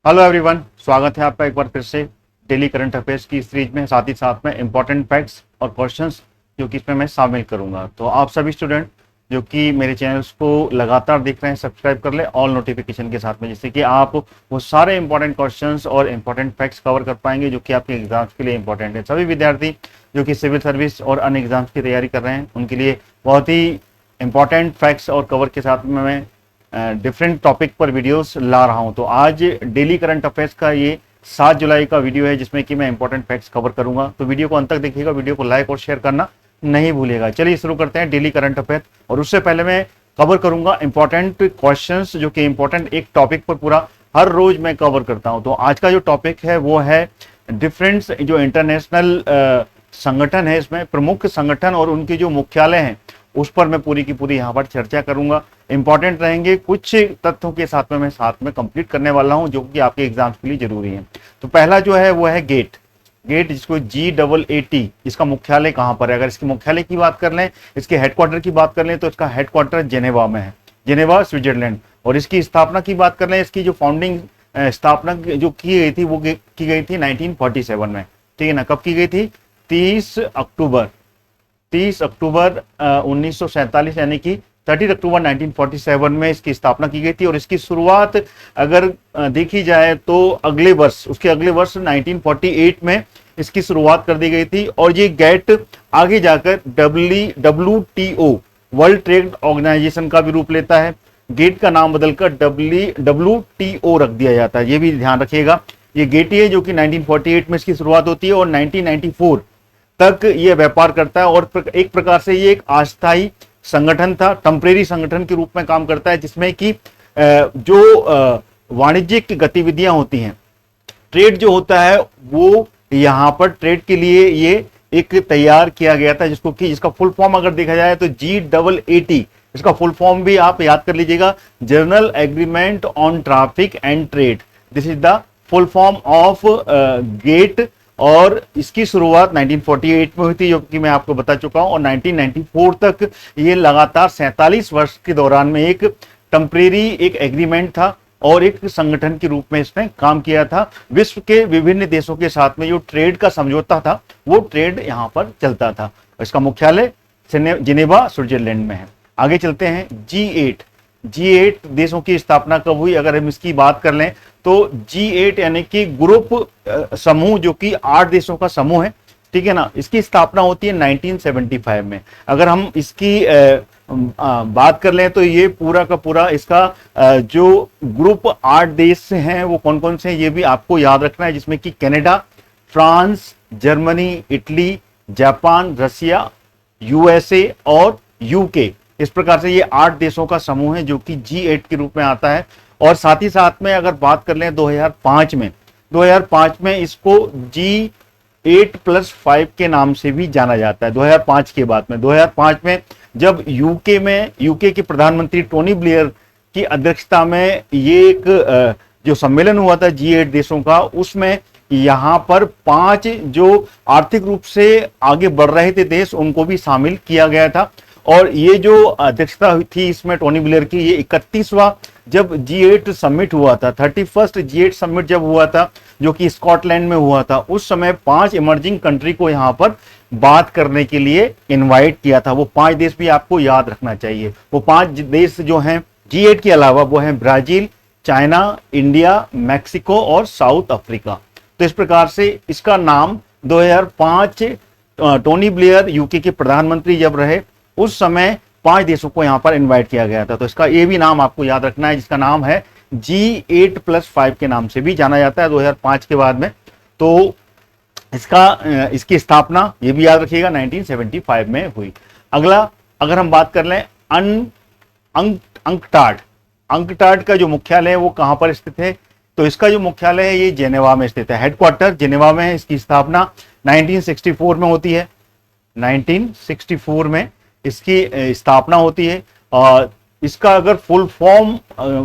Hello everyone, स्वागत है आपका एक बार फिर से डेली करंट अफेयर्स की सीरीज में। साथ ही साथ में इंपॉर्टेंट फैक्ट्स और क्वेश्चंस जो कि इसमें मैं शामिल करूंगा। तो आप सभी स्टूडेंट जो कि मेरे चैनल्स को लगातार देख रहे हैं, सब्सक्राइब कर ले ऑल नोटिफिकेशन के साथ में, जिससे कि आप वो सारे इंपॉर्टेंट क्वेश्चंस और इंपॉर्टेंट फैक्ट्स कवर कर पाएंगे जो कि आपके एग्जाम्स के लिए इंपॉर्टेंट है। सभी विद्यार्थी जो कि सिविल सर्विस और अन्य एग्जाम्स की तैयारी कर रहे हैं उनके लिए बहुत ही इंपॉर्टेंट फैक्ट्स और कवर के साथ में मैं डिफरेंट टॉपिक पर वीडियोस ला रहा हूं। तो आज डेली करंट अफेयर्स का ये 7 जुलाई का वीडियो है जिसमें कि मैं इंपॉर्टेंट फैक्ट्स कवर करूंगा। तो वीडियो को अंत तक देखिएगा, वीडियो को लाइक और शेयर करना नहीं भूलिएगा। चलिए शुरू करते हैं डेली करंट अफेयर। और उससे पहले मैं कवर करूंगा इंपॉर्टेंट क्वेश्चंस जो कि इंपॉर्टेंट एक टॉपिक पर पूरा हर रोज मैं कवर करता हूं। तो आज का जो टॉपिक है वो है डिफरेंट जो इंटरनेशनल संगठन है, इसमें प्रमुख संगठन और उनके जो मुख्यालय हैं उस पर मैं पूरी की पूरी यहाँ पर चर्चा करूंगा। इंपॉर्टेंट रहेंगे कुछ तथ्यों के साथ में कंप्लीट करने वाला हूं जो कि आपके एग्जाम्स के लिए जरूरी है। तो पहला जो है वो है गेट जिसको GAAT, इसका मुख्यालय कहां पर है? अगर इसके मुख्यालय की बात कर लें, इसके हेडक्वार्टर की बात कर लें तो इसका हेडक्वार्टर जेनेवा में है, जेनेवा स्विट्जरलैंड। और इसकी स्थापना की बात कर लें, इसकी जो फाउंडिंग स्थापना जो की गई थी वो की गई थी 1947 में। ठीक है ना? कब की गई थी? 30 अक्टूबर 1947 यानी कि 30 अक्टूबर 1947 में इसकी स्थापना की गई थी। और इसकी शुरुआत अगर देखी जाए तो उसके अगले वर्ष 1948 में इसकी शुरुआत कर दी गई थी। और ये गेट आगे जाकर WTO वर्ल्ड ट्रेड ऑर्गेनाइजेशन का भी रूप लेता है। गेट का नाम बदलकर WTO रख दिया जाता है, ये भी ध्यान रखिएगा। ये गेट है जो कि 1948 में इसकी शुरुआत होती है और 1994 तक ये व्यापार करता है। और एक प्रकार से ये एक अस्थायी संगठन था, टेम्परेरी संगठन के रूप में काम करता है, जिसमें कि जो वाणिज्यिक गतिविधियां होती हैं, ट्रेड जो होता है वो यहाँ पर ट्रेड के लिए ये एक तैयार किया गया था, जिसका फुल फॉर्म अगर देखा जाए तो GAAT, इसका फुल फॉर्म भी आप याद कर लीजिएगा, journal agreement on traffic and trade. This is the full form of gate. और इसकी शुरुआत 1948 में हुई थी जो कि मैं आपको बता चुका हूं। और 1994 तक ये लगातार 47 वर्ष के दौरान में एक टेम्परेरी एक एग्रीमेंट था और एक संगठन के रूप में इसने काम किया था। विश्व के विभिन्न देशों के साथ में जो ट्रेड का समझौता था वो ट्रेड यहाँ पर चलता था। इसका मुख्यालय जिनेवा स्विट्जरलैंड में है। आगे चलते हैं G8 देशों की स्थापना कब हुई? अगर हम इसकी बात कर लें तो G8 यानी कि ग्रुप समूह जो कि 8 देशों का समूह है, ठीक है ना, इसकी स्थापना होती है 1975 में। अगर हम इसकी बात कर लें तो ये पूरा का पूरा इसका जो ग्रुप 8 देश हैं वो कौन कौन से हैं ये भी आपको याद रखना है, जिसमें कि Canada, France, Germany, Italy, Japan, Russia, USA और UK। इस प्रकार से ये 8 देशों का समूह है जो कि G8 के रूप में आता है। और साथ ही साथ में अगर बात कर लें 2005 में इसको G8+5 के नाम से भी जाना जाता है। 2005 के बाद में 2005 में जब यूके के प्रधानमंत्री टोनी ब्लेयर की अध्यक्षता में ये एक जो सम्मेलन हुआ था G8 देशों का, उसमें यहाँ पर 5 जो आर्थिक रूप से आगे बढ़ रहे थे देश उनको भी शामिल किया गया था। और ये जो अध्यक्षता थी इसमें टोनी ब्लेयर की, ये 31वां जब G8 समिट हुआ था, 31st G8 समिट जब हुआ था जो कि स्कॉटलैंड में हुआ था, उस समय 5 इमर्जिंग कंट्री को यहाँ पर बात करने के लिए इनवाइट किया था। वो 5 देश भी आपको याद रखना चाहिए। वो 5 देश जो हैं G8 के अलावा वो हैं ब्राजील, चाइना, इंडिया, मैक्सिको और साउथ अफ्रीका। तो इस प्रकार से इसका नाम 2005 टोनी ब्लेयर यूके के प्रधानमंत्री जब रहे उस समय 5 देशों को यहां पर इनवाइट किया गया था। तो इसका ये भी नाम आपको याद रखना है, जिसका नाम है G8+5 के नाम से भी जाना जाता है 2005 के बाद में। तो इसकी स्थापना ये भी याद रखिएगा 1975 में हुई। अगला अगर हम बात कर लें अंकटाड का जो मुख्यालय है वो कहां पर स्थित है? तो इसका जो मुख्यालय है ये जेनेवा में स्थित है, हेडक्वार्टर जेनेवा में है। इसकी स्थापना 1964 में होती है, 1964 में इसकी स्थापना होती है। और इसका अगर फुल फॉर्म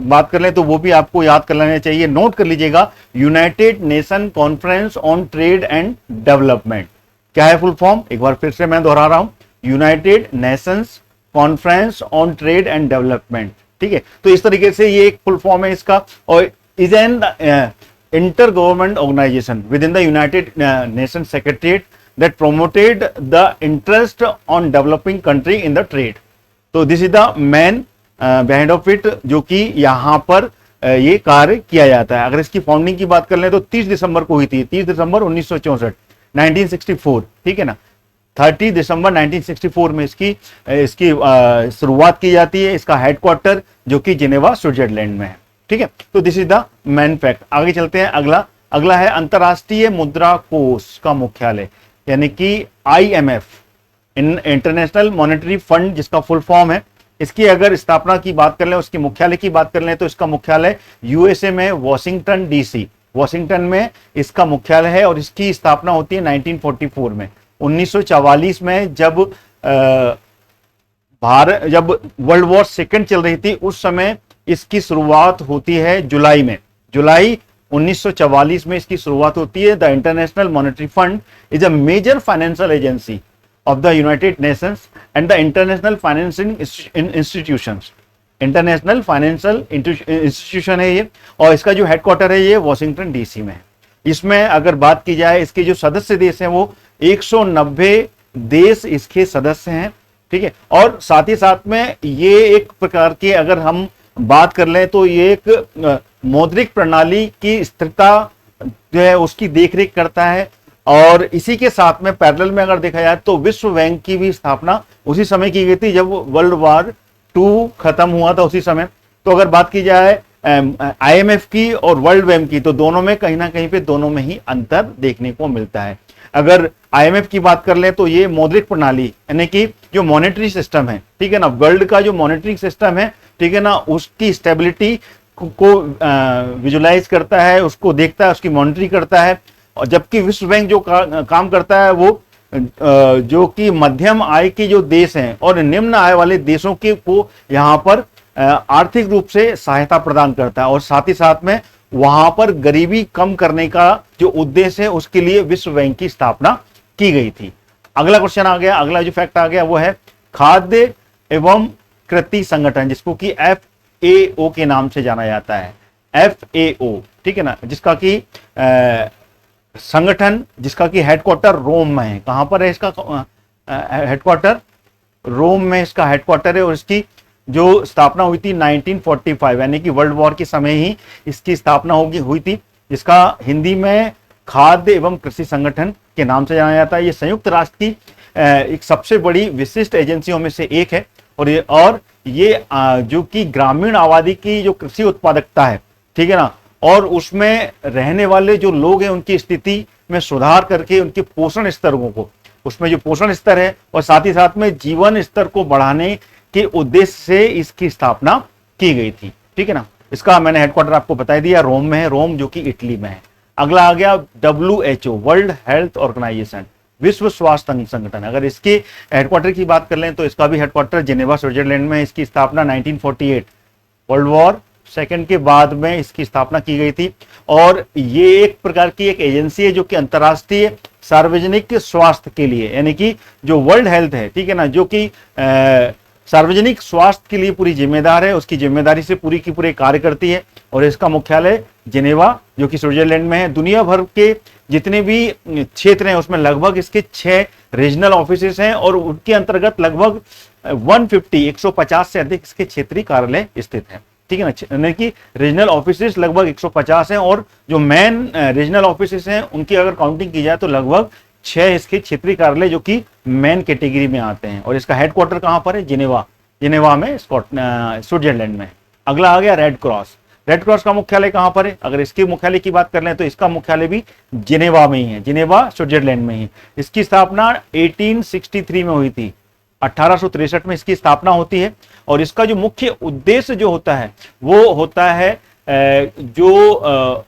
बात कर लें तो वो भी आपको याद कर लेना चाहिए, नोट कर लीजिएगा, United nation conference on trade and development. क्या है फुल फॉर्म? एक बार फिर से मैं दोहरा रहा हूं, United Nations conference on trade and development. ठीक है, तो इस तरीके से ये एक फुल फॉर्म है इसका। और is an inter-government organization within the United Nations Secretariat that promoted the interest on developing country in the trade. तो this is the main behind of it, जो कि यहाँ पर ये कार्य किया जाता है। अगर इसकी फाउंडिंग की बात कर लें तो 30 दिसंबर को हुई थी, 30 दिसंबर 1964, 1964, ठीक है ना। 30 दिसंबर 1964 में इसकी शुरुआत की जाती है। इसका हेडक्वार्टर जो कि जिनेवा स्विट्जरलैंड में है, ठीक है। तो this is the main fact. आगे चलते हैं। अगला है अंतरराष्ट्रीय मुद्रा कोष का मुख्यालय, यानी कि IMF, इंटरनेशनल मॉनेटरी फंड जिसका फुल फॉर्म है। इसकी अगर स्थापना की बात कर लें, उसके मुख्यालय की बात कर लें, तो इसका मुख्यालय USA में वॉशिंगटन DC, वॉशिंगटन में इसका मुख्यालय है। और इसकी स्थापना होती है 1944 में। 1944 में जब वर्ल्ड वॉर सेकेंड चल रही थी, उस समय इसकी शुरुआत होती है जुलाई में। जुलाई 1944 में इसकी शुरुआत होती है। The International Monetary Fund is a major financial agency of the United Nations and the international financing institutions. International financial institution है ये, और इसका जो हेडक्वार्टर है ये वॉशिंगटन DC में है। इसमें अगर बात की जाए, इसके जो सदस्य देश हैं वो 190 देश इसके सदस्य हैं, ठीक है। और साथ ही साथ में ये एक प्रकार के, अगर हम बात कर लें तो ये एक मौद्रिक प्रणाली की स्थिरता जो है उसकी देखरेख करता है। और इसी के साथ में पैरेलल में अगर देखा जाए तो विश्व बैंक की भी स्थापना उसी समय की गई थी जब वर्ल्ड वॉर 2 खत्म हुआ था, उसी समय। तो अगर बात की जाए IMF की और वर्ल्ड बैंक की, तो दोनों में कहीं ना कहीं पे दोनों में ही अंतर देखने को मिलता है। अगर IMF की बात कर ले तो ये मौद्रिक प्रणाली, यानी कि जो मॉनेटरी सिस्टम है, ठीक है ना, वर्ल्ड का जो मॉनेटरी सिस्टम है, ठीक है ना, उसकी स्टेबिलिटी को विजुलाइज करता है, उसको देखता है, उसकी मॉनिटरी करता है। और जबकि विश्व बैंक जो काम करता है वो जो कि मध्यम आय के जो देश हैं और निम्न आय वाले देशों के को यहाँ पर आर्थिक रूप से सहायता प्रदान करता है। और साथ ही साथ में वहां पर गरीबी कम करने का जो उद्देश्य है उसके लिए विश्व बैंक की स्थापना की गई थी। अगला क्वेश्चन आ गया, अगला जो फैक्ट आ गया वो है खाद्य एवं कृषि संगठन, जिसको कि FAO के नाम से जाना जाता है। FAO, ठीक है ना, जिसका कि संगठन जिसका कि हेडक्वार्टर रोम में है। कहां पर है इसका हेडक्वार्टर? रोम में इसका हेडक्वार्टर है। और इसकी जो स्थापना हुई थी 1945, यानी कि वर्ल्ड वॉर के समय ही इसकी स्थापना हुई थी, जिसका हिंदी में खाद्य एवं कृषि संगठन के नाम से जाना जाता है। ये संयुक्त राष्ट्र की एक सबसे बड़ी विशिष्ट एजेंसियों में से एक है। और ये जो कि ग्रामीण आबादी की जो कृषि उत्पादकता है, ठीक है ना, और उसमें रहने वाले जो लोग हैं उनकी स्थिति में सुधार करके उनके पोषण स्तरों को, उसमें जो पोषण स्तर है और साथ ही साथ में जीवन स्तर को बढ़ाने के उद्देश्य से इसकी स्थापना की गई थी, ठीक है ना। इसका मैंने हेडक्वार्टर आपको बता दिया, रोम में है, रोम जो कि इटली में है। अगला आ गया WHO, वर्ल्ड हेल्थ ऑर्गेनाइजेशन, विश्व स्वास्थ्य संगठन। अगर इसके हेडक्वार्टर की बात कर लें तो इसका भी हेडक्वार्टर जिनेवा स्विट्जरलैंड में है। इसकी स्थापना 1948 वर्ल्ड वॉर सेकेंड के बाद में इसकी स्थापना की गई थी। और ये एक प्रकार की एक एजेंसी है जो कि अंतर्राष्ट्रीय सार्वजनिक स्वास्थ्य के लिए, यानी कि जो वर्ल्ड हेल्थ है, ठीक है ना, जो कि सार्वजनिक स्वास्थ्य के लिए पूरी जिम्मेदार है, उसकी जिम्मेदारी से पूरी की पूरी कार्य करती है। और इसका मुख्यालय जिनेवा जो कि स्विट्जरलैंड में है। दुनिया भर के जितने भी क्षेत्र हैं उसमें लगभग इसके 6 रीजनल ऑफिसेस हैं और उनके अंतर्गत लगभग 150 से अधिक इसके क्षेत्रीय कार्यालय स्थित हैं, ठीक है ना। यानी कि रीजनल ऑफिसेस लगभग 150 हैं और जो मेन रीजनल ऑफिसेस हैं उनकी अगर काउंटिंग की जाए तो लगभग 6 इसके क्षेत्रीय कार्यालय जो कि मेन कैटेगरी में आते हैं। और इसका हेडक्वार्टर कहां पर है? जिनेवा में, स्विट्जरलैंड में। अगला आ गया रेड क्रॉस। रेड क्रॉस का मुख्यालय कहां पर है? अगर इसके मुख्यालय की बात कर लें तो इसका मुख्यालय भी जिनेवा में ही है, जिनेवा स्विट्जरलैंड में ही। इसकी स्थापना 1863 में हुई थी, 1863 में इसकी स्थापना होती है। और इसका जो मुख्य उद्देश्य जो होता है वो होता है जो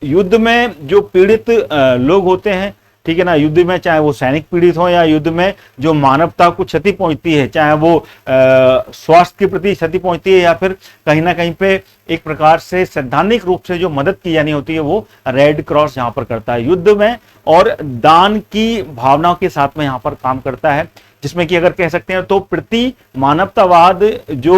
युद्ध में जो पीड़ित लोग होते हैं, ठीक है ना, युद्ध में चाहे वो सैनिक पीड़ित हो या युद्ध में जो मानवता को क्षति पहुंचती है, चाहे वो स्वास्थ्य के प्रति क्षति पहुंचती है या फिर कहीं ना कहीं पे एक प्रकार से सैद्धांतिक रूप से जो मदद की जानी होती है, वो रेड क्रॉस यहाँ पर करता है युद्ध में और दान की भावनाओं के साथ में यहाँ पर काम करता है। जिसमें कि अगर कह सकते हैं तो प्रति मानवतावाद जो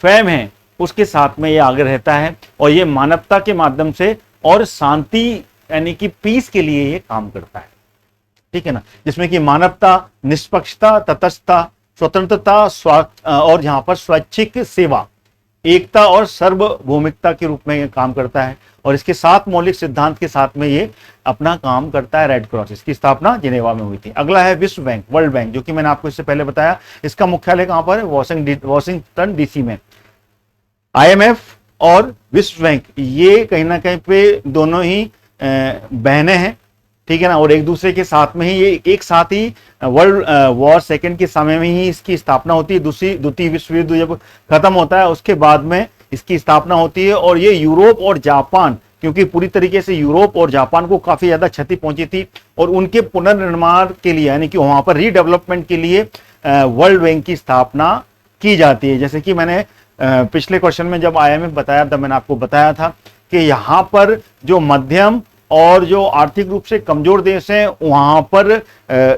फैम है, उसके साथ में ये आगे रहता है और ये मानवता के माध्यम से और शांति यानी कि पीस के लिए ये काम करता है, ठीक है ना, जिसमें कि मानवता, निष्पक्षता, तटस्थता, स्वतंत्रता और यहाँ पर स्वैच्छिक सेवा, एकता और सार्वभौमिकता के रूप में ये काम करता है। और इसके 7 मौलिक सिद्धांत के साथ में ये अपना काम करता है रेड क्रॉस। इसकी स्थापना जिनेवा में हुई थी। अगला है विश्व बैंक, वर्ल्ड बैंक, जो कि मैंने आपको इससे पहले बताया। इसका मुख्यालय कहां पर है? वॉशिंगटन डीसी में। IMF और विश्व बैंक ये कहीं ना कहीं पे दोनों ही बहनें हैं, ठीक है ना, और एक दूसरे के साथ में ही ये एक साथ ही वर्ल्ड वॉर सेकेंड के समय में ही इसकी स्थापना होती है। द्वितीय विश्व युद्ध जब खत्म होता है उसके बाद में इसकी स्थापना होती है। और ये यूरोप और जापान, क्योंकि पूरी तरीके से यूरोप और जापान को काफी ज्यादा क्षति पहुंची थी और उनके पुनर्निर्माण के लिए यानी कि वहां पर रीडेवलपमेंट के लिए वर्ल्ड बैंक की स्थापना की जाती है। जैसे कि मैंने पिछले क्वेश्चन में जब IMF बताया तब मैंने आपको बताया था कि यहाँ पर जो मध्यम और जो आर्थिक रूप से कमजोर देश हैं वहां पर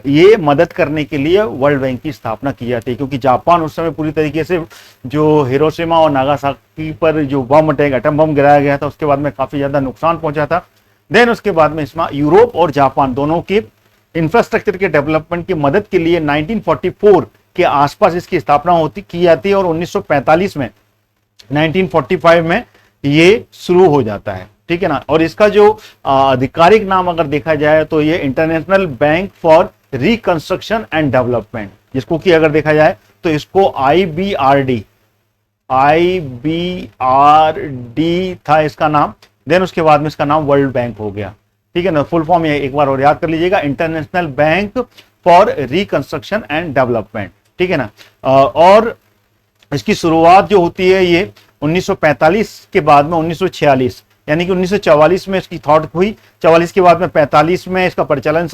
ये मदद करने के लिए वर्ल्ड बैंक की स्थापना की जाती है, क्योंकि जापान उस समय पूरी तरीके से जो हिरोशिमा और नागासाकी पर जो बम अटैक, एटम बम गिराया गया था, उसके बाद में काफी ज्यादा नुकसान पहुंचा था। देन उसके बाद में इसमें यूरोप और जापान दोनों के इंफ्रास्ट्रक्चर के डेवलपमेंट की मदद के लिए 1944 के आसपास इसकी स्थापना की जाती है और 1945 में 1945 में ये शुरू हो जाता है, ठीक है ना। और इसका जो आधिकारिक नाम अगर देखा जाए तो ये international bank for reconstruction and development, जिसको कि अगर देखा जाए तो इसको IBRD था इसका नाम। देन उसके बाद में इसका नाम वर्ल्ड बैंक हो गया, ठीक है ना। फुल फॉर्म ये एक बार और याद कर लीजिएगा, international bank for reconstruction and development, ठीक है ना। और इसकी शुरुआत जो होती है ये 1945 के बाद में 1946 यानी कि 1944 में इसकी थॉट हुई। 44 के बाद में 45 में इसका परिचालन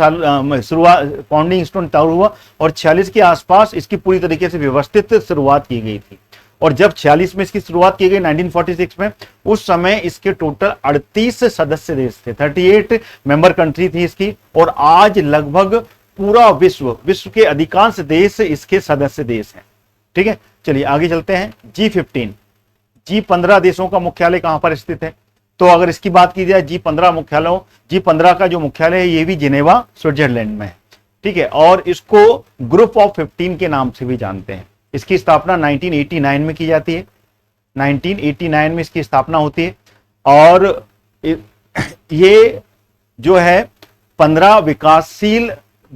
शुरुआत फाउंडिंग स्टोन तय हुआ और 46 के आसपास इसकी पूरी तरीके से व्यवस्थित शुरुआत की गई थी। और जब 46 में इसकी शुरुआत की गई 1946 में, उस समय इसके टोटल 38 सदस्य देश थे, 38 मेंबर कंट्री थी इसकी। और आज लगभग पूरा विश्व के अधिकांश देश इसके सदस्य देश हैं, ठीक है। चलिए आगे चलते हैं। G15 देशों का मुख्यालय कहां पर स्थित है? तो अगर इसकी बात की जाए G15 का जो मुख्यालय है ये भी जिनेवा स्विट्जरलैंड में है, ठीक है। और इसको ग्रुप ऑफ 15 के नाम से भी जानते हैं। इसकी स्थापना 1989 में की जाती है, 1989 में इसकी स्थापना होती है। और ये जो है 15 विकासशील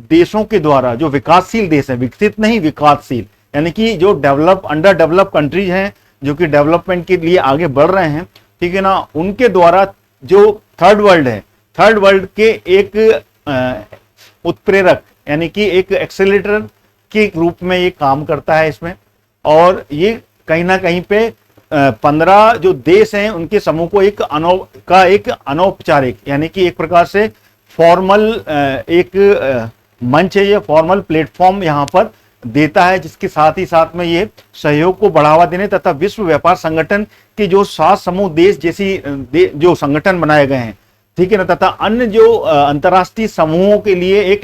देशों के द्वारा, जो विकासशील देश है, विकसित नहीं विकासशील, यानी कि जो अंडर डेवलप कंट्रीज हैं जो कि डेवलपमेंट के लिए आगे बढ़ रहे हैं, ठीक है ना, उनके द्वारा जो थर्ड वर्ल्ड के एक उत्प्रेरक यानी कि एक एक्सेलेरेटर के रूप में ये काम करता है इसमें। और ये कहीं ना कहीं पे 15 जो देश हैं उनके समूह को एक अनौपचारिक यानी कि एक प्रकार से फॉर्मल एक मंच है, ये फॉर्मल प्लेटफॉर्म यहाँ पर देता है, जिसके साथ ही साथ में ये सहयोग को बढ़ावा देने तथा विश्व व्यापार संगठन के जो 7 समूह देश जैसी जो संगठन बनाए गए हैं, ठीक है ना, तथा अन्य जो अंतर्राष्ट्रीय समूहों के लिए एक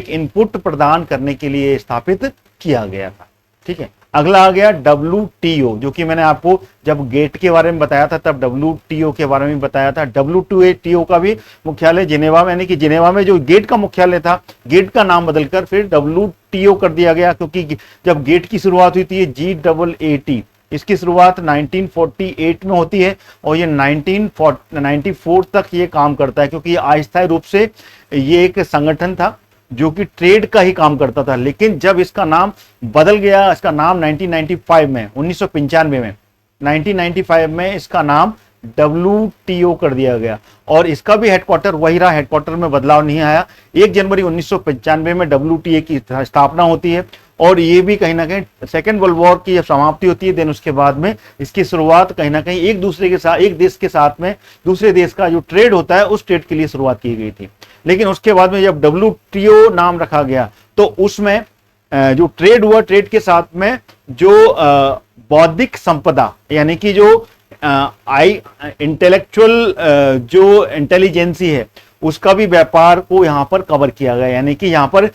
इनपुट प्रदान करने के लिए स्थापित किया गया था, ठीक है। अगला आ गया WTO, जो कि मैंने आपको जब गेट के बारे में बताया था तब WTO के बारे में बताया था। WTO का भी मुख्यालय जिनेवा में, यानी कि जिनेवा में जो गेट का मुख्यालय था, गेट का नाम बदलकर फिर WTO कर दिया गया, क्योंकि जब गेट की शुरुआत हुई थी ये GAAT, इसकी शुरुआत 1948 में होती है और ये 1994 तक ये काम करता है, क्योंकि ये अस्थायी रूप से ये एक संगठन था जो कि ट्रेड का ही काम करता था। लेकिन जब इसका नाम बदल गया, इसका नाम 1995 में 1995 में इसका नाम WTO कर दिया गया और इसका भी हेडक्वार्टर वही रहा, हेडक्वार्टर में बदलाव नहीं आया। 1 जनवरी 1995 में WTO की स्थापना होती है और ये भी कहीं ना कहीं सेकेंड वर्ल्ड वॉर की जब समाप्ति होती है, देन उसके बाद में इसकी शुरुआत कहीं ना कहीं एक देश के साथ में दूसरे देश का जो ट्रेड होता है उस ट्रेड के लिए शुरुआत की गई थी। लेकिन उसके बाद में जब WTO नाम रखा गया तो उसमें जो ट्रेड हुआ, ट्रेड के साथ में जो बौद्धिक संपदा यानी कि जो इंटेलेक्चुअल जो इंटेलिजेंसी है उसका भी व्यापार को यहाँ पर कवर किया गया, यानी कि यहाँ पर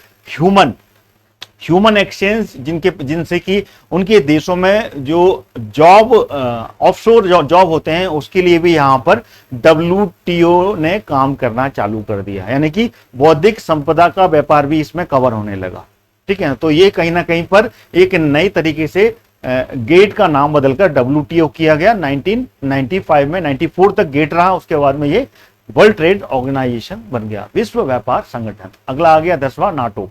ह्यूमन एक्सचेंज जिनसे कि उनके देशों में जो जॉब ऑफशोर जॉब होते हैं उसके लिए भी यहाँ पर WTO ने काम करना चालू कर दिया, यानी कि बौद्धिक संपदा का व्यापार भी इसमें कवर होने लगा। ठीक है, तो ये कहीं ना कहीं पर एक नई तरीके से गेट का नाम बदलकर WTO किया गया। 1995 में 94 तक गेट रहा, उसके बाद में ये वर्ल्ड ट्रेड ऑर्गेनाइजेशन बन गया, विश्व व्यापार संगठन। अगला आ गया 10वां नाटो।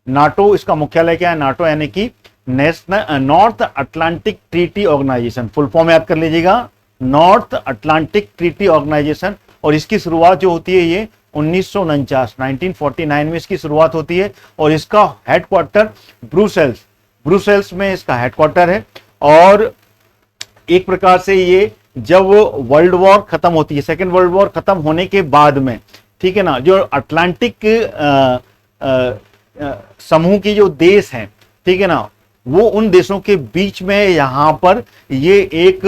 नाटो इसका मुख्यालय क्या है? नाटो यानी कि National North Atlantic Treaty Organization, full form याद कर लीजिएगा, नॉर्थ अटलांटिक ट्रीटी ऑर्गेनाइजेशन। और इसकी शुरुआत जो होती है ये 1949 में इसकी शुरुआत होती है और इसका हेडक्वार्टर ब्रुसेल्स में इसका हेडक्वार्टर है। और एक प्रकार से ये जब वर्ल्ड वॉर खत्म होती है, सेकेंड वर्ल्ड वॉर खत्म होने के बाद में, ठीक है ना, जो अटलांटिक समूह की जो देश हैं, ठीक है ना, वो उन देशों के बीच में यहां पर ये एक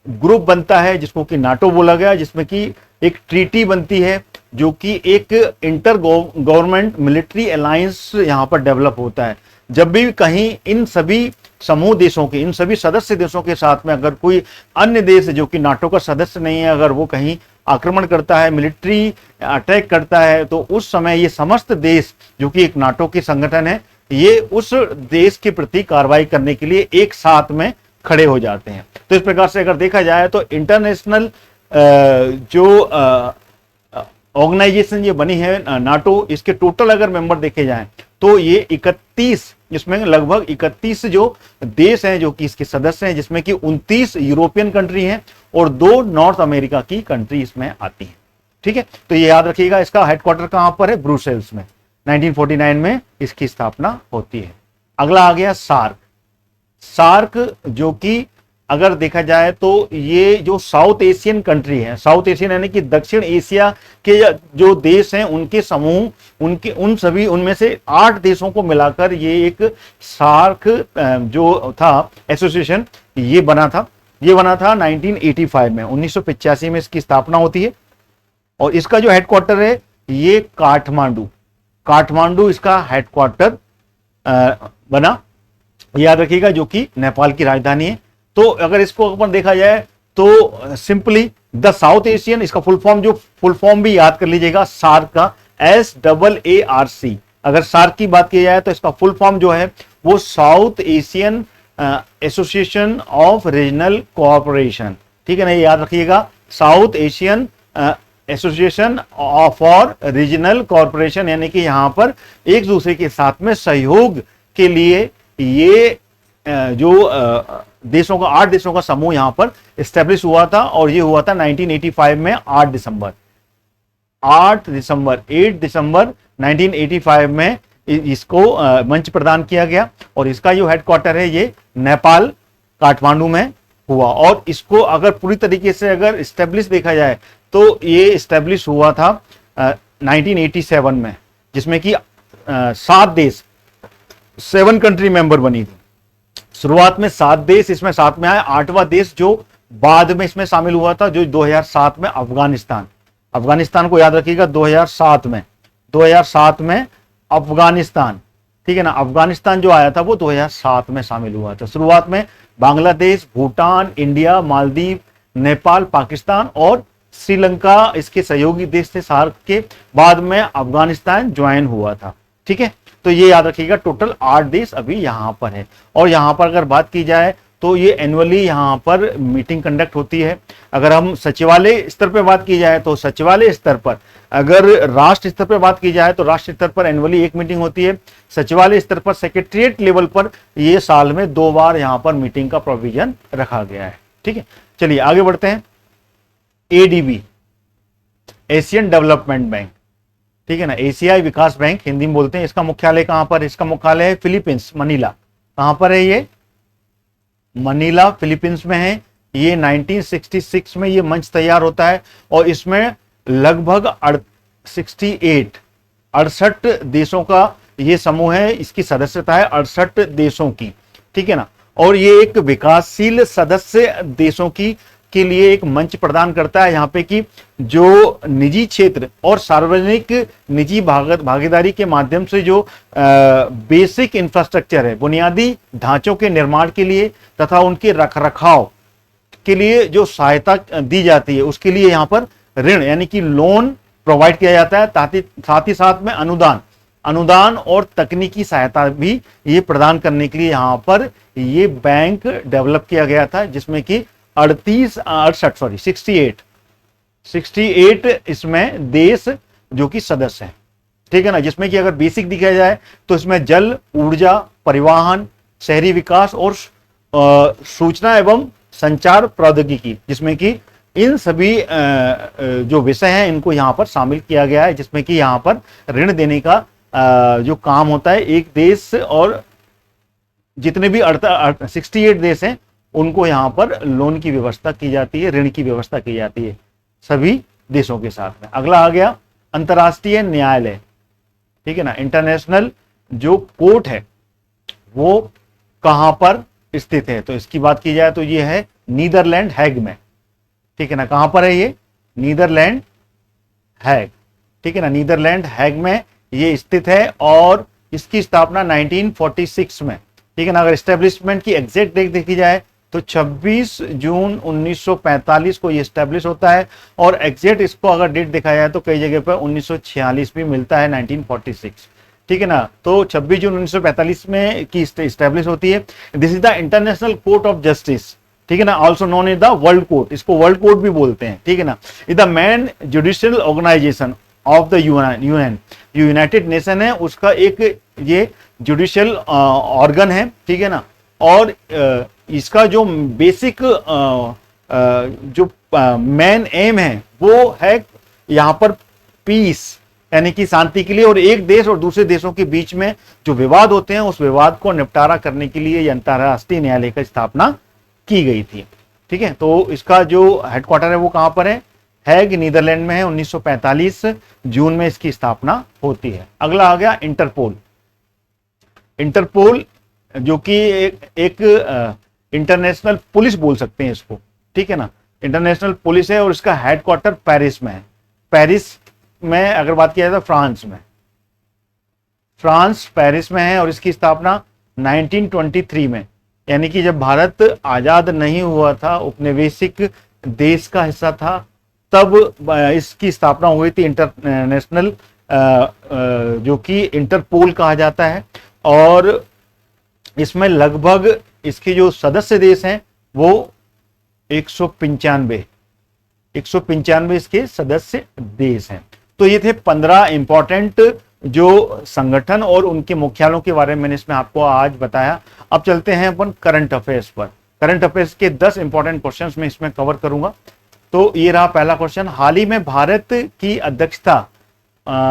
ग्रुप बनता है जिसको कि नाटो बोला गया, जिसमें कि एक ट्रीटी बनती है जो कि एक इंटर गवर्नमेंट मिलिट्री अलायंस यहां पर डेवलप होता है। जब भी कहीं इन सभी समूह देशों के, इन सभी सदस्य देशों के साथ में अगर कोई अन्य देश जो कि नाटो का सदस्य नहीं है, अगर वो कहीं आक्रमण करता है, मिलिट्री अटैक करता है, तो उस समय ये समस्त देश जो कि एक नाटो के संगठन है, ये उस देश के प्रति कार्रवाई करने के लिए एक साथ में खड़े हो जाते हैं। तो इस प्रकार से अगर देखा जाए तो इंटरनेशनल जो ऑर्गेनाइजेशन ये बनी है नाटो, इसके टोटल अगर मेंबर देखे जाएं तो ये 31, इसमें लगभग 31 जो देश हैं जो कि इसके सदस्य हैं, जिसमें कि 29 यूरोपियन कंट्री हैं और 2 नॉर्थ अमेरिका की कंट्री इसमें आती हैं। ठीक है, तो ये याद रखिएगा, इसका हेडक्वार्टर कहां पर है? ब्रुसेल्स में। 1949 में इसकी स्थापना होती है। अगला आ गया सार्क, जो कि अगर देखा जाए तो ये जो साउथ एशियन कंट्री है, साउथ एशियन यानी कि दक्षिण एशिया के जो देश हैं उनके समूह, उनमें से 8 देशों को मिलाकर ये एक सार्क जो था एसोसिएशन, ये बना था 1985 में। 1985 में इसकी स्थापना होती है और इसका जो हेडक्वार्टर है ये काठमांडू इसका हेडक्वार्टर बना, याद रखिएगा, जो कि नेपाल की राजधानी है। तो अगर इसको अपन देखा जाए तो सिंपली द साउथ एशियन, इसका फुल फॉर्म भी याद कर लीजिएगा, सार्क का, SAARC। अगर सार्क की बात की जाए तो इसका फुल फॉर्म जो है वो south Asian association of regional cooperation. ठीक है ना, ये याद रखिएगा, south Asian association for regional cooperation, यानी कि यहां पर एक दूसरे के साथ में सहयोग के लिए ये जो देशों का 8 देशों का समूह यहां पर एस्टेब्लिश हुआ था और ये हुआ था 1985 में 8 दिसंबर 1985 में इसको मंच प्रदान किया गया और इसका जो हेडक्वार्टर है ये नेपाल काठमांडू में हुआ। और इसको अगर पूरी तरीके से अगर एस्टेब्लिश देखा जाए तो ये एस्टेब्लिश हुआ था 1987 में, जिसमें कि 7 कंट्री मेंबर बनी थी। शुरुआत में 7 देश इसमें साथ में आए, 8वां देश जो बाद में इसमें शामिल हुआ था जो 2007 में अफगानिस्तान को याद रखिएगा, 2007 में अफगानिस्तान, ठीक है ना, अफगानिस्तान जो आया था वो 2007 में शामिल हुआ था। शुरुआत में बांग्लादेश, भूटान, इंडिया, मालदीव, नेपाल, पाकिस्तान और श्रीलंका इसके सहयोगी देश थे सार्क के, बाद में अफगानिस्तान ज्वाइन हुआ था। ठीक है, तो ये याद रखिएगा, टोटल 8 देश अभी यहां पर है। और यहां पर अगर बात की जाए तो ये एनुअली यहां पर मीटिंग कंडक्ट होती है। अगर हम सचिवालय स्तर पर बात की जाए तो सचिवालय स्तर पर, अगर राष्ट्र स्तर पर बात की जाए तो राष्ट्र स्तर पर एनुअली एक मीटिंग होती है। सचिवालय स्तर पर, सेक्रेटरिएट लेवल पर ये साल में 2 बार यहां पर मीटिंग का प्रोविजन रखा गया है। ठीक है, चलिए आगे बढ़ते हैं। ADB, एशियन डेवलपमेंट बैंक, ठीक है ना, एशियाई विकास बैंक हिंदी में बोलते हैं। इसका मुख्यालय कहां पर? इसका मुख्यालय है फिलीपींस, मनीला। कहां पर है ये? मनीला, फिलीपींस में है। ये 1966 में ये मंच तैयार होता है और इसमें लगभग 68 देशों का ये समूह है, इसकी सदस्यता है 68 देशों की। ठीक है ना, और ये एक विकासशील सदस्य देशों की के लिए एक मंच प्रदान करता है, यहाँ पे कि जो निजी क्षेत्र और सार्वजनिक निजी भागीदारी के माध्यम से जो बेसिक इंफ्रास्ट्रक्चर है, बुनियादी ढांचों के निर्माण के लिए तथा उनके रखरखाव के लिए जो सहायता दी जाती है, उसके लिए यहाँ पर ऋण यानी कि लोन प्रोवाइड किया जाता है। साथ ही साथ में अनुदान और तकनीकी सहायता भी ये प्रदान करने के लिए यहाँ पर ये बैंक डेवलप किया गया था, जिसमें कि 68 इसमें देश जो कि सदस्य हैं, ठीक है ना। जिसमें कि अगर बेसिक दिखा जाए तो इसमें जल, ऊर्जा, परिवहन, शहरी विकास और सूचना एवं संचार प्रौद्योगिकी, जिसमें कि इन सभी जो विषय हैं इनको यहाँ पर शामिल किया गया है, जिसमें कि यहाँ पर ऋण देने का जो काम होता है, एक देश और जितने भी 68 देश हैं उनको यहाँ पर लोन की व्यवस्था की जाती है, ऋण की व्यवस्था की जाती है सभी देशों के साथ में। अगला आ गया अंतर्राष्ट्रीय न्यायालय, ठीक है ना। इंटरनेशनल जो कोर्ट है वो कहां पर स्थित है, तो इसकी बात की जाए तो ये है नीदरलैंड हैग में, ठीक है ना। कहां पर है ये? नीदरलैंड हैग, ठीक है ना। नीदरलैंड हैग में ये स्थित है और इसकी स्थापना 1946 में, ठीक है ना। अगर एस्टेब्लिशमेंट की एग्जैक्ट डेट देखी जाए तो 26 जून 1945 को ये स्टैब्लिश होता है, और एग्जैक्ट इसको अगर डेट देखा जाए तो कई जगह पर 1946 भी मिलता है, 1946, ठीक है ना। तो 26 जून 1945 में की स्टैब्लिश होती है। This is the International Court of Justice, ठीक है ना, also known is the World Court, इसको वर्ल्ड कोर्ट भी बोलते हैं, ठीक है ना। Is the main judicial organization of the UN, जो यूनाइटेड नेशन है उसका एक ये जुडिशियल ऑर्गन है, ठीक है ना। और इसका जो बेसिक जो मेन एम है वो है यहाँ पर पीस यानी कि शांति के लिए, और एक देश और दूसरे देशों के बीच में जो विवाद होते हैं उस विवाद को निपटारा करने के लिए अंतर्राष्ट्रीय न्यायालय की स्थापना की गई थी, ठीक है। तो इसका जो हेडक्वार्टर है वो कहां पर है? हैग, नीदरलैंड में है। 1945 जून में इसकी स्थापना होती है। अगला आ गया इंटरपोल। इंटरपोल जो कि एक इंटरनेशनल पुलिस बोल सकते हैं इसको, ठीक है ना। इंटरनेशनल पुलिस है और इसका हेडक्वार्टर पेरिस में है। पेरिस में अगर बात किया जाए तो फ्रांस पेरिस में है, और इसकी स्थापना 1923 में, यानी कि जब भारत आजाद नहीं हुआ था, उपनिवेशिक देश का हिस्सा था, तब इसकी स्थापना हुई थी। इंटरनेशनल जो कि इंटरपोल कहा जाता है, और इसमें लगभग इसके जो सदस्य देश हैं वो 195 इसके सदस्य देश हैं। तो ये थे 15 इंपॉर्टेंट जो संगठन और उनके मुख्यालयों के बारे में मैंने इसमें आपको आज बताया। अब चलते हैं अपन करंट अफेयर्स पर। करंट अफेयर्स के 10 इंपॉर्टेंट क्वेश्चंस में इसमें कवर करूंगा। तो ये रहा पहला क्वेश्चन, हाल ही में भारत की अध्यक्षता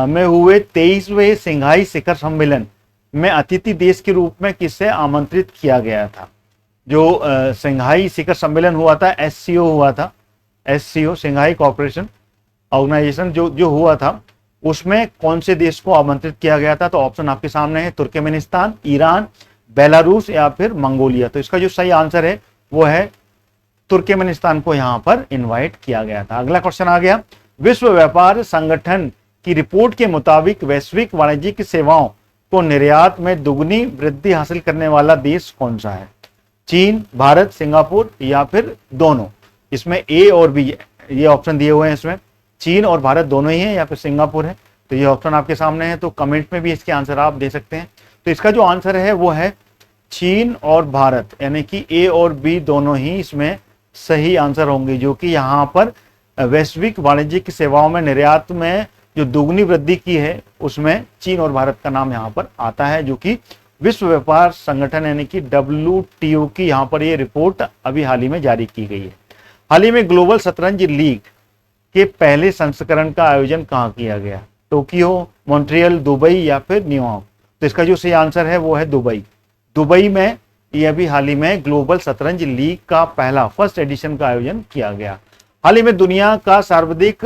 में हुए 23वें सिंघाई शिखर सम्मेलन में अतिथि देश के रूप में किसे आमंत्रित किया गया था? जो सिंघाई शिखर सम्मेलन हुआ था, एससीओ हुआ था, एससीओ सिंघाई कॉर्पोरेशन ऑर्गेनाइजेशन जो हुआ था, उसमें कौन से देश को आमंत्रित किया गया था? तो ऑप्शन आपके सामने है, तुर्कमेनिस्तान, ईरान, बेलारूस या फिर मंगोलिया। तो इसका जो सही आंसर है वो है तुर्कमेनिस्तान को यहां पर इनवाइट किया गया था। अगला क्वेश्चन आ गया, विश्व व्यापार संगठन की रिपोर्ट के मुताबिक वैश्विक वाणिज्यिक सेवाओं को निर्यात में दुगनी वृद्धि हासिल करने वाला देश कौन सा है? चीन, भारत, सिंगापुर या फिर दोनों? इसमें ए और बी ये ऑप्शन दिए हुए हैं, इसमें चीन और भारत दोनों ही है या फिर सिंगापुर है। तो ये ऑप्शन आपके सामने है, तो कमेंट में भी इसके आंसर आप दे सकते हैं। तो इसका जो आंसर है वो है चीन और भारत, यानी कि ए और बी दोनों ही इसमें सही आंसर होंगे, जो कि यहाँ पर वैश्विक वाणिज्यिक सेवाओं में निर्यात में जो दुगनी वृद्धि की है उसमें चीन और भारत का नाम यहाँ पर आता है, जो कि विश्व व्यापार संगठन यानी कि WTO की यहाँ पर ये रिपोर्ट अभी हाल ही में जारी की गई है। हाल ही में ग्लोबल शतरंज लीग के पहले संस्करण का आयोजन कहाँ किया गया? टोक्यो, मॉन्ट्रियल, दुबई या फिर न्यूयॉर्क? तो इसका जो सही आंसर है वो है दुबई। दुबई में ये अभी हाल ही में ग्लोबल शतरंज लीग का फर्स्ट एडिशन का आयोजन किया गया। हाल ही में दुनिया का सर्वाधिक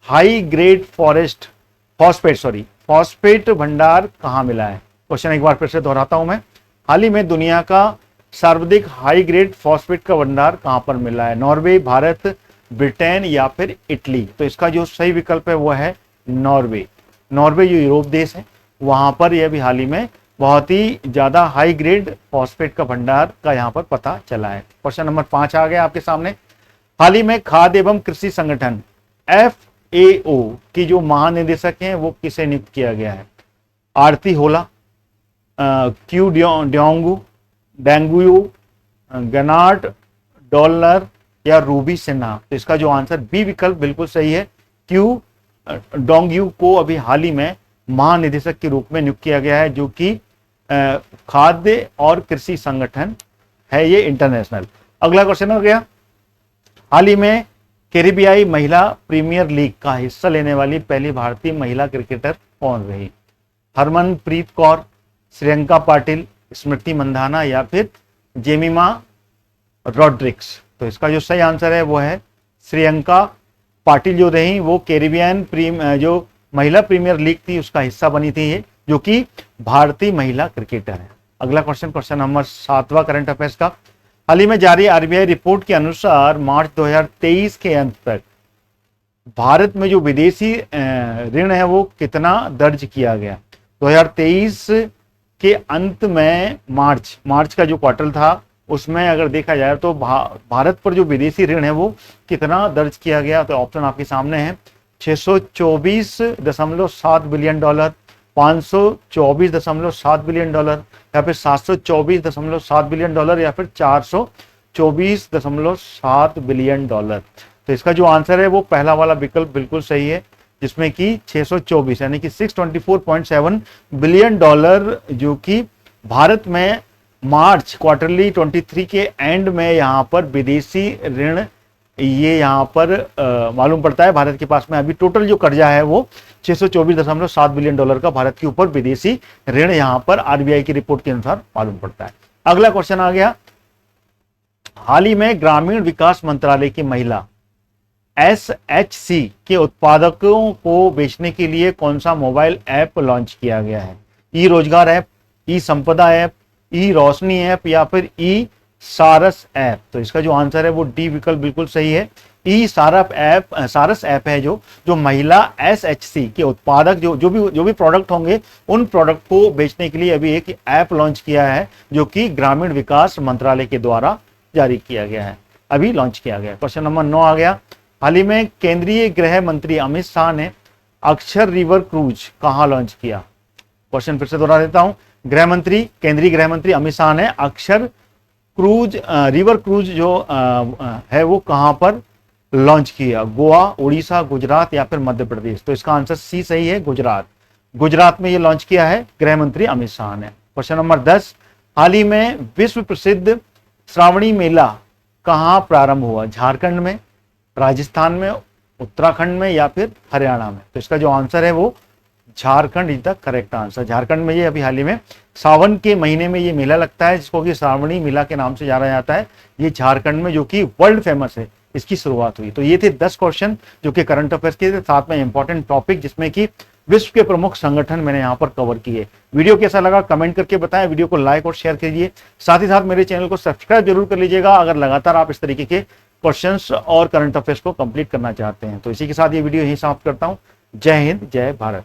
हाई ग्रेड फॉस्फेट भंडार कहाँ मिला है? क्वेश्चन एक बार फिर से दोहराता हूं मैं। हाल ही में दुनिया का सर्वाधिक हाई ग्रेड फॉस्फेट का भंडार कहां पर मिला है? नॉर्वे, भारत, ब्रिटेन या फिर इटली? तो इसका जो सही विकल्प है वो है नॉर्वे। नॉर्वे जो यूरोप देश है वहां पर यह भी हाल ही में बहुत ही ज्यादा हाई ग्रेड फॉस्फेट का भंडार का यहाँ पर पता चला है। क्वेश्चन नंबर 5 आ गया आपके सामने। हाल ही में खाद्य एवं कृषि संगठन FAO की जो महानिदेशक हैं वो किसे नियुक्त किया गया है? आरती होला, क्यू डेंगुयू, गनार्ड डॉलर या रूबी सिन्हा? तो इसका जो आंसर बी विकल्प बिल्कुल सही है। क्यू डोंगयू को अभी हाल ही में महानिदेशक के रूप में नियुक्त किया गया है, जो कि खाद्य और कृषि संगठन है ये इंटरनेशनल। अगला क्वेश्चन हो गया, हाल ही में कैरिबियाई महिला प्रीमियर लीग का हिस्सा लेने वाली पहली भारतीय महिला क्रिकेटर कौन रही? हरमनप्रीत कौर, श्रियंका पाटिल, स्मृति मंधाना या फिर जेमिमा रॉड्रिक्स? तो इसका जो सही आंसर है वो है श्रियंका पाटिल जो रही वो कैरिबियन जो महिला प्रीमियर लीग थी उसका हिस्सा बनी थी ये, जो कि भारतीय महिला क्रिकेटर है। अगला क्वेश्चन, क्वेश्चन नंबर 7वां करंट अफेयर्स का। हाल ही में जारी RBI रिपोर्ट के अनुसार मार्च 2023 के अंत तक भारत में जो विदेशी ऋण है वो कितना दर्ज किया गया? 2023 के अंत में मार्च का जो क्वार्टर था उसमें अगर देखा जाए तो भारत पर जो विदेशी ऋण है वो कितना दर्ज किया गया? तो ऑप्शन आपके सामने है, 624.7 बिलियन डॉलर, 524.7 बिलियन डॉलर या फिर 724.7 बिलियन डॉलर या फिर 424.7 बिलियन डॉलर? तो इसका जो आंसर है वो पहला वाला विकल्प बिल्कुल सही है, जिसमें कि 624 यानी कि 624.7 बिलियन डॉलर जो कि भारत में मार्च क्वार्टरली 23 के एंड में यहाँ पर विदेशी ऋण ये यहाँ पर मालूम पड़ता है। भारत के पास में अभी टोटल जो कर्जा है वो 624.7 बिलियन डॉलर का भारत के ऊपर विदेशी ऋण यहाँ पर RBI की रिपोर्ट के अनुसार मालूम पड़ता है। अगला क्वेश्चन आ गया, हाल ही में ग्रामीण विकास मंत्रालय की महिला SHC के उत्पादकों को बेचने के लिए कौन सा मोबाइल ऐप लॉन्च किया गया है? ई रोजगार ऐप, ई संपदा ऐप, ई रोशनी ऐप या फिर ई सारस ऐप? तो इसका जो आंसर है वो डी विकल्प बिल्कुल सही है। ई सारस ऐप है जो महिला SHC के उत्पादक जो भी प्रोडक्ट होंगे उन प्रोडक्ट को बेचने के लिए अभी एक ऐप लॉन्च किया है, जो कि ग्रामीण विकास मंत्रालय के द्वारा जारी किया गया है, अभी लॉन्च किया गया। क्वेश्चन नंबर 9 आ गया, हाल ही में केंद्रीय गृह मंत्री अमित शाह ने अक्षर रिवर क्रूज कहां लॉन्च किया? क्वेश्चन फिर से दोहरा देता हूं, केंद्रीय गृह मंत्री अमित शाह ने अक्षर रिवर क्रूज जो है वो कहां पर लॉन्च किया? गोवा, उड़ीसा, गुजरात या फिर मध्य प्रदेश? तो इसका आंसर सी सही है, गुजरात में ये लॉन्च किया है गृह मंत्री अमित शाह ने। क्वेश्चन नंबर 10, हाल ही में विश्व प्रसिद्ध श्रावणी मेला कहां प्रारंभ हुआ? झारखंड में, राजस्थान में, उत्तराखंड में या फिर हरियाणा में? तो इसका जो आंसर है वो Jharkhand is the correct answer. Jharkhand में ये अभी हाल ही में सावन के महीने में ये मेला लगता है, जिसको कि श्रावणी मेला के नाम से जाना जाता है। ये झारखंड में जो कि वर्ल्ड फेमस है, इसकी शुरुआत हुई। तो ये थे 10 क्वेश्चन जो कि करंट अफेयर्स के थे, साथ में इंपॉर्टेंट टॉपिक जिसमें कि विश्व के प्रमुख संगठन मैंने यहाँ पर कवर किए। वीडियो कैसा लगा कमेंट करके बताएं, वीडियो को लाइक और शेयर कीजिए, साथ ही साथ मेरे चैनल को सब्सक्राइब जरूर कर लीजिएगा अगर लगातार आप इस तरीके के क्वेश्चंस और करंट अफेयर्स को कंप्लीट करना चाहते हैं। तो इसी के साथ ये वीडियो यहीं समाप्त करता हूं। जय हिंद, जय भारत।